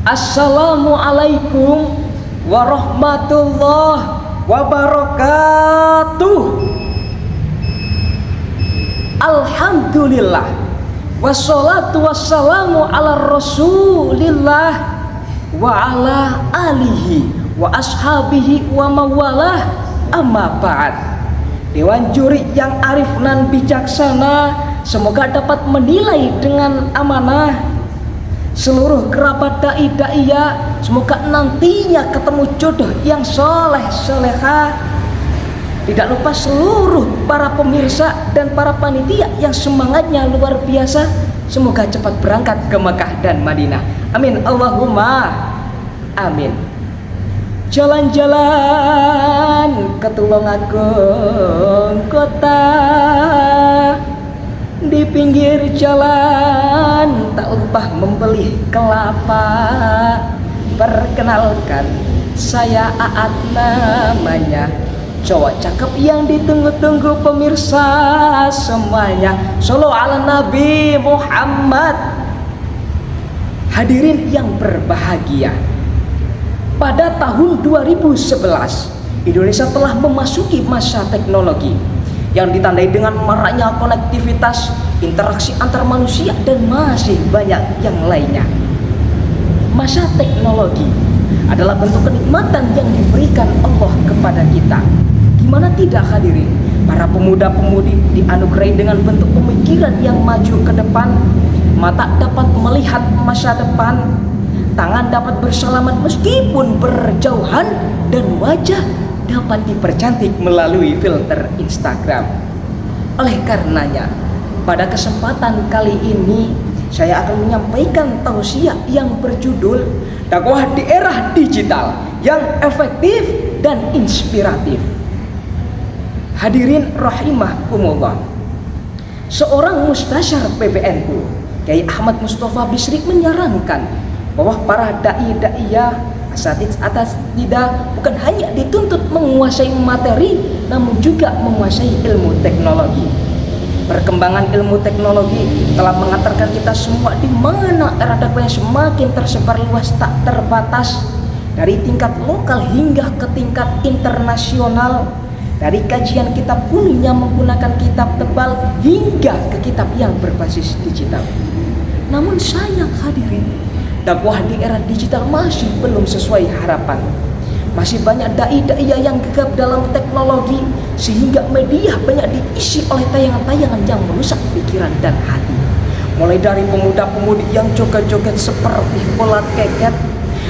Assalamualaikum warahmatullahi wabarakatuh. Alhamdulillah, wassalatu wassalamu ala rasulillah wa ala alihi wa ashabihi wa mawalah, amma ba'd. Dewan juri yang arif nan bijaksana semoga dapat menilai dengan amanah seluruh kerabat dai-daiyah, semoga nantinya ketemu jodoh yang soleh solehah. Tidak lupa seluruh para pemirsa dan para panitia yang semangatnya luar biasa, semoga cepat berangkat ke Mekah dan Madinah. Amin Allahumma amin. Jalan-jalan ke Tulungagung kota, di pinggir jalan tak lupa membeli kelapa. Perkenalkan, saya Aat namanya, cowok cakep yang ditunggu-tunggu pemirsa semuanya. Shallallahu ala Nabi Muhammad. Hadirin yang berbahagia, pada tahun 2011 Indonesia telah memasuki masa teknologi yang ditandai dengan maraknya konektivitas, interaksi antar manusia, dan masih banyak yang lainnya. Masa teknologi adalah bentuk kenikmatan yang diberikan Allah kepada kita. Gimana tidak hadirin? Para pemuda-pemudi dianugerahi dengan bentuk pemikiran yang maju ke depan. Mata dapat melihat masa depan, tangan dapat bersalaman meskipun berjauhan, dan wajah dapat dipercantik melalui filter Instagram. Oleh karenanya, pada kesempatan kali ini saya akan menyampaikan tausiah yang berjudul dakwah di era digital yang efektif dan inspiratif. Hadirin rahimakumullah, seorang mustasyar PBNU, Kiai Ahmad Mustafa Bisri, menyarankan bahwa para dai-daiyah asatidz atas tidak bukan hanya dituntut menguasai materi, namun juga menguasai ilmu teknologi. Perkembangan ilmu teknologi telah mengantarkan kita semua di mana era dakwah yang semakin tersebar luas tak terbatas, dari tingkat lokal hingga ke tingkat internasional, dari kajian kitab kuning yang menggunakan kitab tebal hingga ke kitab yang berbasis digital. Namun sayang hadirin, dakwah di era digital masih belum sesuai harapan. Masih banyak dai-daiyah yang gegap dalam teknologi, sehingga media banyak diisi oleh tayangan-tayangan yang merusak pikiran dan hati. Mulai dari pemuda-pemudi yang joget-joget seperti bola keket,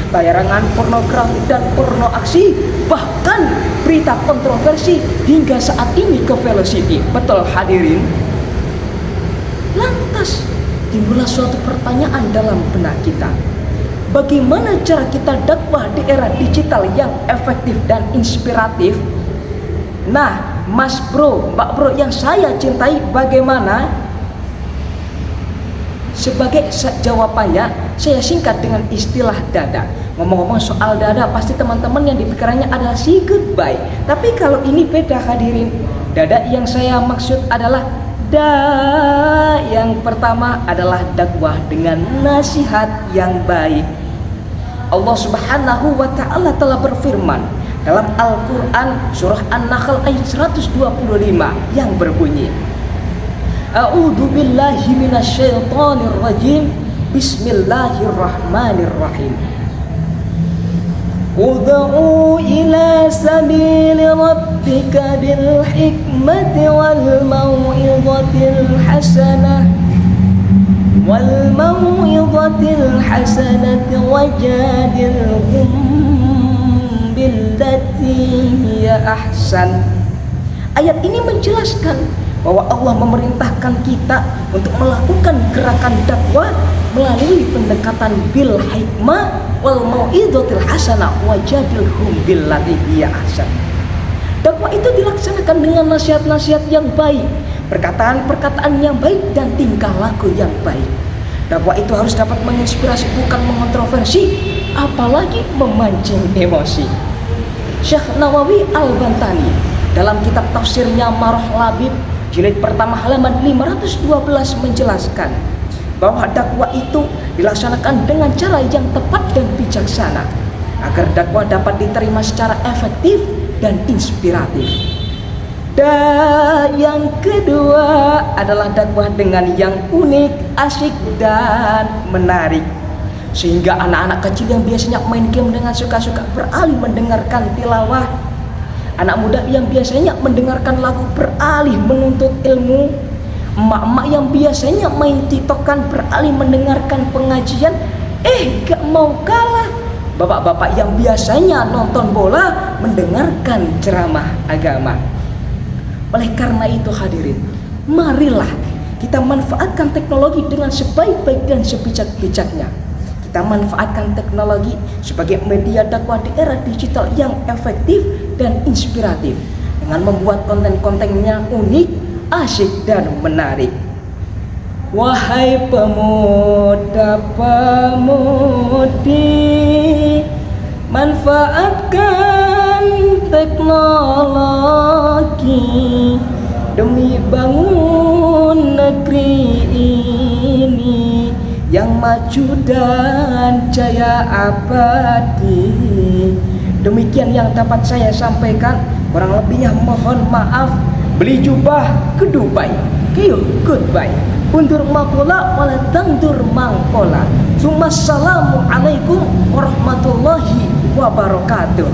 tayangan pornografi dan porno aksi, bahkan berita kontroversi hingga saat ini ke Velocity. Betul hadirin? Lantas timbullah suatu pertanyaan dalam benak kita. Bagaimana cara kita dakwah di era digital yang efektif dan inspiratif? Nah, Mas Bro, Mbak Bro yang saya cintai, bagaimana? Sebagai jawabannya, saya singkat dengan istilah dada. Ngomong-ngomong soal dada, pasti teman-teman yang dipikirannya adalah si goodbye. Tapi kalau ini beda hadirin. Dada yang saya maksud adalah yang pertama adalah dakwah dengan nasihat yang baik. Allah Subhanahu wa ta'ala telah berfirman dalam Al-Quran surah An-Nahl ayat 125 yang berbunyi, A'udzu billahi minasyaitonir rajim, Bismillahirrahmanirrahim. Ud'u ila sabili rabbika bil hikmati wal mau'izatil hasanah wajadilhum billati hiya ahsan. Ayat ini menjelaskan bahwa Allah memerintahkan kita untuk melakukan gerakan dakwah melalui pendekatan bil hikmah wal mau'izatil hasanah wajadilhum billati hiya ahsan. Dakwah itu dilaksanakan dengan nasihat-nasihat yang baik, perkataan-perkataan yang baik, dan tingkah laku yang baik. Dakwah itu harus dapat menginspirasi, bukan mengontroversi, apalagi memancing emosi. Syekh Nawawi Al-Bantani dalam kitab tafsirnya Marah Labib jilid pertama halaman 512 menjelaskan bahwa dakwah itu dilaksanakan dengan cara yang tepat dan bijaksana agar dakwah dapat diterima secara efektif dan inspiratif. Dan yang kedua adalah dakwah dengan yang unik, asyik dan menarik, sehingga anak-anak kecil yang biasanya main game dengan suka-suka beralih mendengarkan tilawah, anak muda yang biasanya mendengarkan lagu beralih menuntut ilmu, emak-emak yang biasanya main tiktokan beralih mendengarkan pengajian, gak mau kalah bapak-bapak yang biasanya nonton bola mendengarkan ceramah agama. Oleh karena itu hadirin, marilah kita manfaatkan teknologi dengan sebaik-baik dan sebijak-bijaknya. Kita manfaatkan teknologi sebagai media dakwah di era digital yang efektif dan inspiratif dengan membuat konten-kontennya unik, asyik dan menarik. Wahai pemuda-pemudi, manfaatkan teknologi demi bangun negeri ini yang maju dan jaya abadi. Demikian yang dapat saya sampaikan, kurang lebihnya mohon maaf. Beli jubah ke Dubai, goodbye. Undur makola wala tangdur mangkola. Assalamualaikum warahmatullahi wabarakatuh.